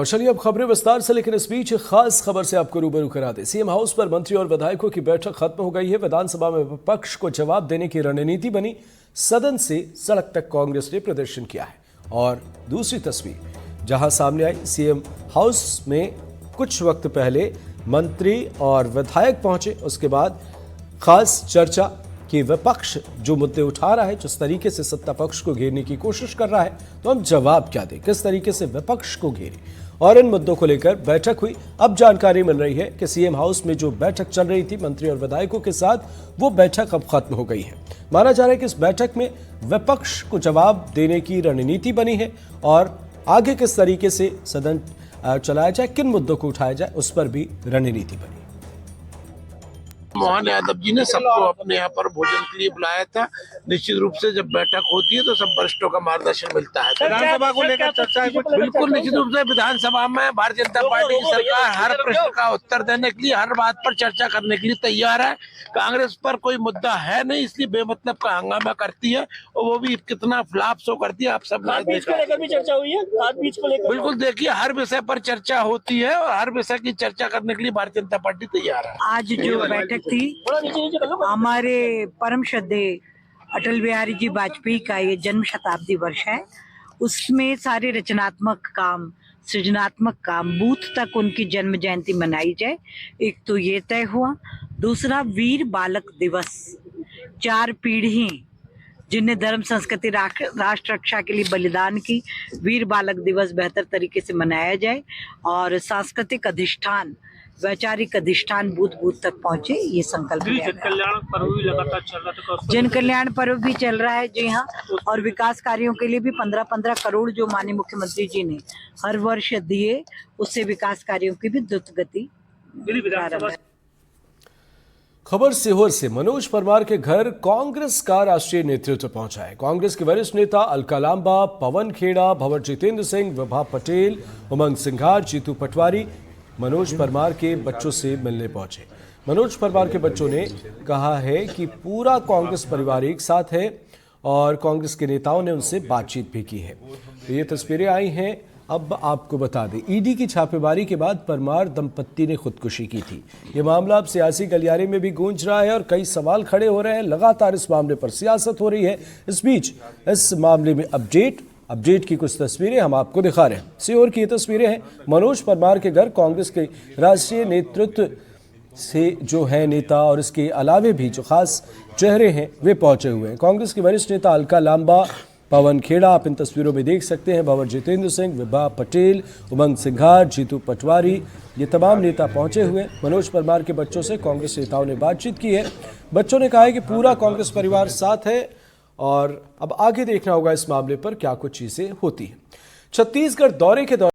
और चलिए अब खबरें विस्तार से, लेकिन इस बीच खास खबर से आपको रूबरू करा दें। सीएम हाउस पर मंत्री और विधायकों की बैठक खत्म हो गई है। विधानसभा में विपक्ष को जवाब देने की रणनीति बनी। सदन से सड़क तक कांग्रेस ने प्रदर्शन किया है। और दूसरी तस्वीर जहां सामने आई, सीएम हाउस में कुछ वक्त पहले मंत्री और विधायक पहुंचे। उसके बाद खास चर्चा कि विपक्ष जो मुद्दे उठा रहा है, जिस तरीके से सत्ता पक्ष को घेरने की कोशिश कर रहा है, तो हम जवाब क्या दें, किस तरीके से विपक्ष को घेरें, और इन मुद्दों को लेकर बैठक हुई। अब जानकारी मिल रही है कि सीएम हाउस में जो बैठक चल रही थी मंत्री और विधायकों के साथ, वो बैठक अब खत्म हो गई है। माना जा रहा है कि इस बैठक में विपक्ष को जवाब देने की रणनीति बनी है और आगे किस तरीके से सदन चलाया जाए, किन मुद्दों को उठाया जाए, उस पर भी रणनीति बनी। मोहन यादव जी ने सबको अपने यहाँ पर भोजन के लिए बुलाया था। निश्चित रूप से जब बैठक होती है तो सब वरिष्ठों का मार्गदर्शन मिलता है। विधानसभा को लेकर चर्चा बिल्कुल निश्चित रूप से विधानसभा में भारतीय जनता पार्टी की सरकार हर प्रश्न का उत्तर देने के लिए, हर बात पर चर्चा करने के लिए तैयार है। कांग्रेस पर कोई मुद्दा है नहीं, इसलिए बेमतलब का हंगामा करती है, और वो भी कितना फ्लॉप शो करती है। आप सब चर्चा हुई है, बिल्कुल देखिए, हर विषय पर चर्चा होती है और हर विषय की चर्चा करने के लिए भारतीय जनता पार्टी तैयार है। आज जो बैठक थी, हमारे परम श्रद्धेय अटल बिहारी जी वाजपेयी का ये जन्म शताब्दी वर्ष है। उसमें सारे रचनात्मक काम, सृजनात्मक काम, बूथ तक उनकी जन्म जयंती मनाई जाए, एक तो ये तय हुआ। दूसरा, वीर बालक दिवस, 4 पीढ़ी जिन्हें धर्म संस्कृति राष्ट्र रक्षा के लिए बलिदान की, वीर बालक दिवस बेहतर तरीके से मनाया जाए। और सांस्कृतिक अधिष्ठान, वैचारिक अधिष्ठान बूथ बूथ तक पहुंचे, ये संकल्प लिया गया। कल्याण पर्व भी लगातार चल रहा था, जन कल्याण पर्व भी चल रहा है, जी हाँ। और विकास कार्यों के लिए भी 15-15 करोड़ जो माननीय मुख्यमंत्री जी ने हर वर्ष दिए, उससे विकास कार्यों की भी द्रुत गति प्रारंभ है। खबर सीहोर से, मनोज परमार के घर कांग्रेस का राष्ट्रीय नेतृत्व पहुंचा है। कांग्रेस के वरिष्ठ नेता अलका लांबा, पवन खेड़ा, भंवर जितेंद्र सिंह, विभा पटेल, उमंग सिंघार, जीतू पटवारी मनोज परमार के बच्चों से मिलने पहुंचे। मनोज परमार के बच्चों ने कहा है कि पूरा कांग्रेस परिवार एक साथ है और कांग्रेस के नेताओं ने उनसे बातचीत भी की है। तो ये तस्वीरें आई हैं। अब आपको बता दें, ईडी की छापेमारी के बाद परमार दंपत्ति ने खुदकुशी की थी। ये मामला अब सियासी गलियारे में भी गूंज रहा है और कई सवाल खड़े हो रहे हैं। लगातार इस मामले पर सियासत हो रही है। इस बीच इस मामले में अपडेट की कुछ तस्वीरें हम आपको दिखा रहे हैं। सीहोर की ये तस्वीरें हैं। मनोज परमार के घर कांग्रेस के राष्ट्रीय नेतृत्व से जो है नेता और इसके अलावे भी जो खास चेहरे हैं वे पहुंचे हुए हैं। कांग्रेस के वरिष्ठ नेता अलका लांबा, पवन खेड़ा, आप इन तस्वीरों में देख सकते हैं, भंवर जितेंद्र सिंह, विभा पटेल, उमंग सिंघार, जीतू पटवारी, ये तमाम नेता पहुंचे हुए। मनोज परमार के बच्चों से कांग्रेस नेताओं ने बातचीत की है। बच्चों ने कहा है कि पूरा कांग्रेस परिवार साथ है और अब आगे देखना होगा इस मामले पर क्या कुछ चीजें होती हैं। छत्तीसगढ़ दौरे के दौरान